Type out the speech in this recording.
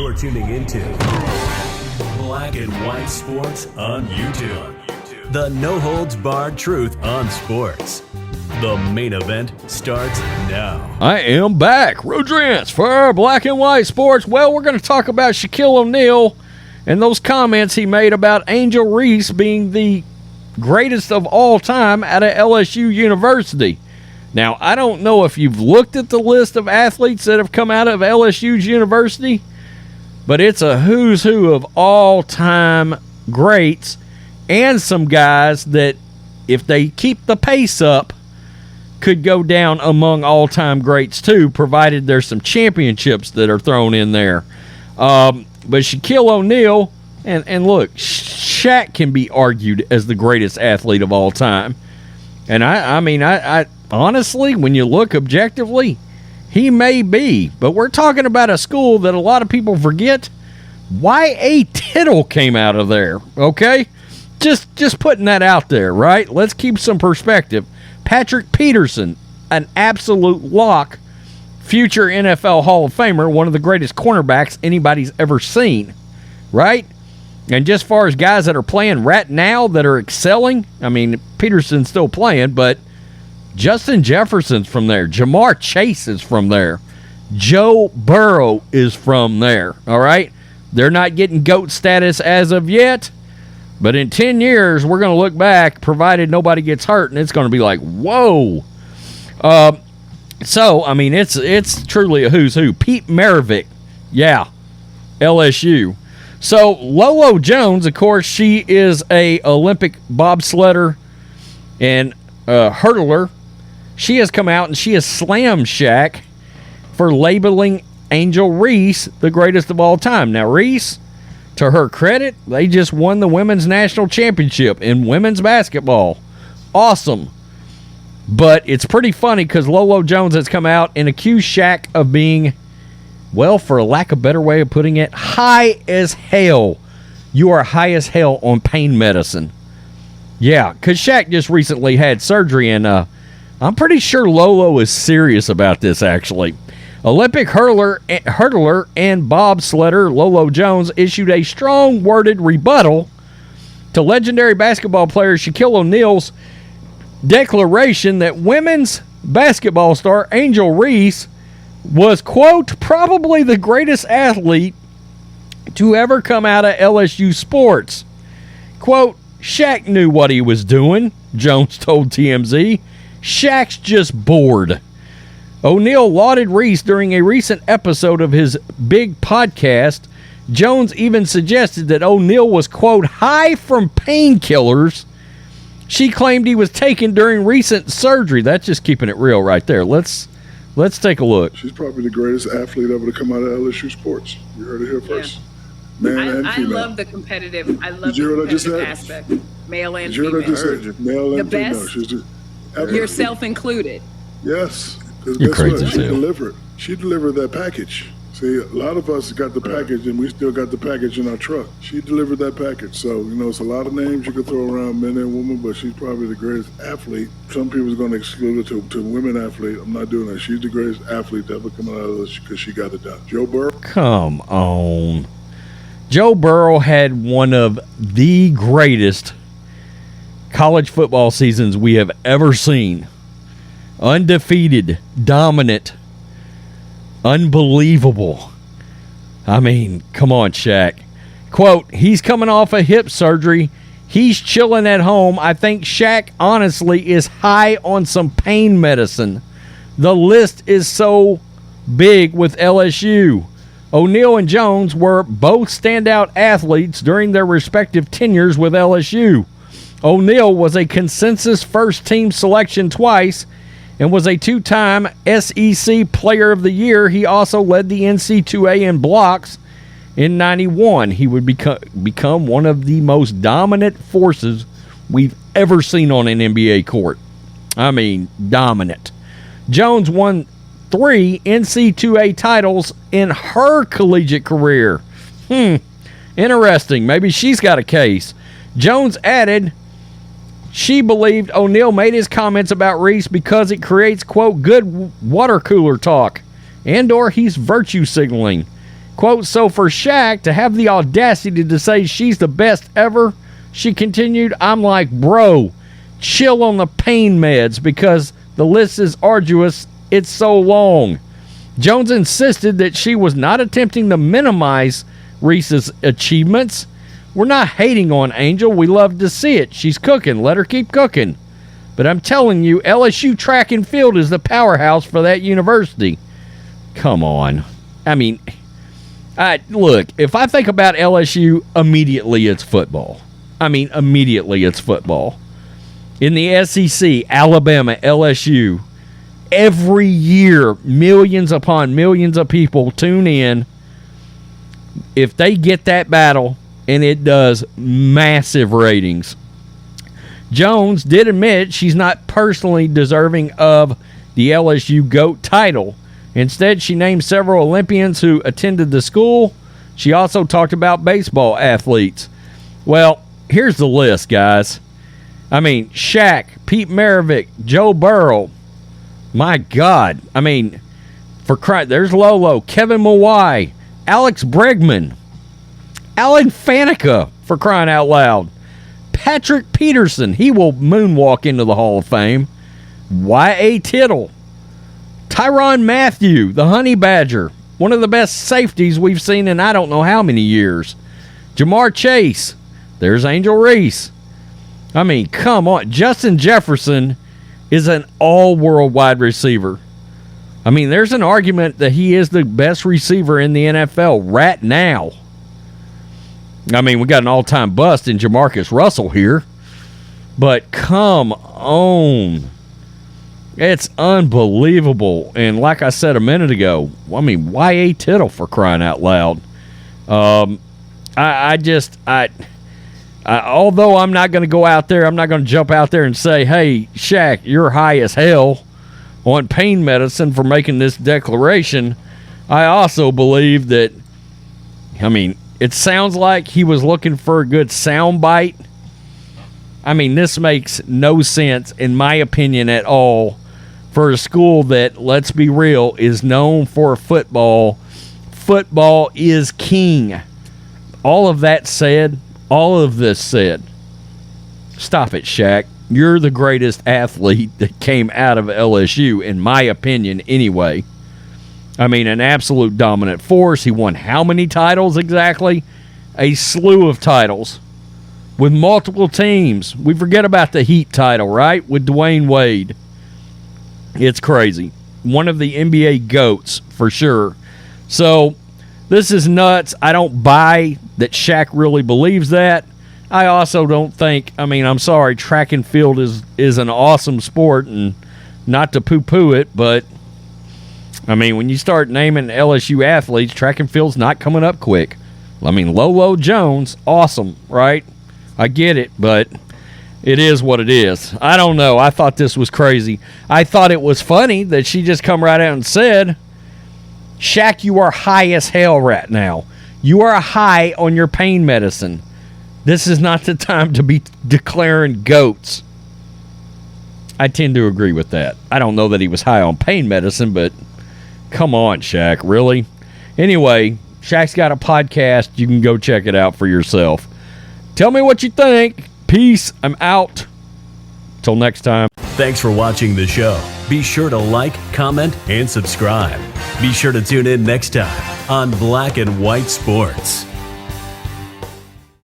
You're tuning into Black and White Sports on YouTube. The no-holds-barred truth on sports. The main event starts now. I am back. Rodrance for Black and White Sports. Well, we're going to talk about Shaquille O'Neal and those comments he made about Angel Reese being the greatest of all time out of LSU University. Now, I don't know if you've looked at the list of athletes that have come out of LSU's university, but it's a who's who of all-time greats and some guys that, if they keep the pace up, could go down among all-time greats too, provided there's some championships that are thrown in there. But Shaquille O'Neal, and look, Shaq can be argued as the greatest athlete of all time. And I mean, honestly, when you look objectively, he may be. But we're talking about a school that a lot of people forget. Y.A. Tittle came out of there, okay? Just putting that out there, right? Let's keep some perspective. Patrick Peterson, an absolute lock, future NFL Hall of Famer, one of the greatest cornerbacks anybody's ever seen, right? And just as far as guys that are playing right now that are excelling, I mean, Peterson's still playing, but Justin Jefferson's from there. Jamar Chase is from there. Joe Burrow is from there, all right? They're not getting GOAT status as of yet, but in 10 years, we're going to look back, provided nobody gets hurt, and it's going to be like, whoa. So, I mean, it's truly a who's who. Pete Maravich, yeah, LSU. So, Lolo Jones, of course, she is a Olympic bobsledder and hurdler. She has come out and she has slammed Shaq for labeling Angel Reese the greatest of all time. Now, Reese, to her credit, they just won the women's national championship in women's basketball. Awesome. But it's pretty funny because Lolo Jones has come out and accused Shaq of being, well, for a lack of a better way of putting it, high as hell. You are high as hell on pain medicine. Yeah, because Shaq just recently had surgery, and I'm pretty sure Lolo is serious about this, actually. Olympic hurdler and bobsledder Lolo Jones issued a strong-worded rebuttal to legendary basketball player Shaquille O'Neal's declaration that women's basketball star Angel Reese was, quote, probably the greatest athlete to ever come out of LSU sports. Quote, Shaq knew what he was doing, Jones told TMZ. Shaq's just bored. O'Neal lauded Reese during a recent episode of his big podcast. Jones even suggested that O'Neal was, quote, high from painkillers. She claimed he was taken during recent surgery. That's just keeping it real right there. Let's take a look. She's probably the greatest athlete ever to come out of LSU sports. You heard it here first. Yeah. Man and female. I love the competitive. I love the competitive aspect. Male and female. Did you hear what I just said? Male and female. Best, yourself included. Yes. You're crazy too. She delivered that package. See, a lot of us got the package, and we still got the package in our truck. She delivered that package. So, you know, it's a lot of names you could throw around, men and women, but she's probably the greatest athlete. Some people's going to exclude her to women athlete. I'm not doing that. She's the greatest athlete to ever come out of this because she got it done. Joe Burrow. Come on. Joe Burrow had one of the greatest college football seasons we have ever seen. Undefeated, dominant, unbelievable. I mean, come on, Shaq. Quote, he's coming off a hip surgery. He's chilling at home. I think Shaq, honestly, is high on some pain medicine. The list is so big with LSU. O'Neal and Jones were both standout athletes during their respective tenures with LSU. O'Neal was a consensus first-team selection twice and was a two-time SEC Player of the Year. He also led the NC2A in blocks in 91. He would become one of the most dominant forces we've ever seen on an NBA court. I mean, dominant. Jones won 3 NC2A titles in her collegiate career. Interesting. Maybe she's got a case. Jones added, she believed O'Neal made his comments about Reese because it creates, quote, good water cooler talk, and or he's virtue signaling. Quote, so for Shaq to have the audacity to say she's the best ever, she continued, I'm like, bro, chill on the pain meds because the list is arduous. It's so long. Jones insisted that she was not attempting to minimize Reese's achievements. We're not hating on Angel. We love to see it. She's cooking. Let her keep cooking. But I'm telling you, LSU track and field is the powerhouse for that university. Come on. I mean, look, if I think about LSU, immediately it's football. I mean, immediately it's football. In the SEC, Alabama, LSU, every year, millions upon millions of people tune in. If they get that battle, and it does massive ratings. Jones did admit she's not personally deserving of the LSU GOAT title. Instead, she named several Olympians who attended the school. She also talked about baseball athletes. Well, here's the list, guys. I mean, Shaq, Pete Maravich, Joe Burrow. My God. I mean, for crying, there's Lolo, Kevin Mawai, Alex Bregman, Alan Faneca, for crying out loud, Patrick Peterson, he will moonwalk into the Hall of Fame, Y.A. Tittle, Tyrann Mathieu, the Honey Badger, one of the best safeties we've seen in I don't know how many years, Jamar Chase, there's Angel Reese. I mean, come on. Justin Jefferson is an all-world wide receiver. I mean, there's an argument that he is the best receiver in the NFL right now. I mean, we got an all-time bust in Jamarcus Russell here. But come on. It's unbelievable. And like I said a minute ago, I mean, Y.A. Tittle, for crying out loud. Although I'm not going to go out there, I'm not going to jump out there and say, hey, Shaq, you're high as hell on pain medicine for making this declaration. I also believe that, I mean, it sounds like he was looking for a good soundbite. I mean, this makes no sense, in my opinion, at all, for a school that, let's be real, is known for football. Football is king. All of that said, all of this said, stop it, Shaq. You're the greatest athlete that came out of LSU, in my opinion, anyway. I mean, an absolute dominant force. He won how many titles exactly? A slew of titles with multiple teams. We forget about the Heat title, right? With Dwayne Wade. It's crazy. One of the NBA GOATs, for sure. So, this is nuts. I don't buy that Shaq really believes that. I also don't think, I mean, I'm sorry, track and field is an awesome sport, and not to poo-poo it, but I mean, when you start naming LSU athletes, track and field's not coming up quick. I mean, Lolo Jones, awesome, right? I get it, but it is what it is. I don't know. I thought this was crazy. I thought it was funny that she just come right out and said, Shaq, you are high as hell right now. You are high on your pain medicine. This is not the time to be declaring GOATs. I tend to agree with that. I don't know that he was high on pain medicine, but come on, Shaq, really? Anyway, Shaq's got a podcast. You can go check it out for yourself. Tell me what you think. Peace. I'm out. Till next time. Thanks for watching the show. Be sure to like, comment, and subscribe. Be sure to tune in next time on Black and White Sports.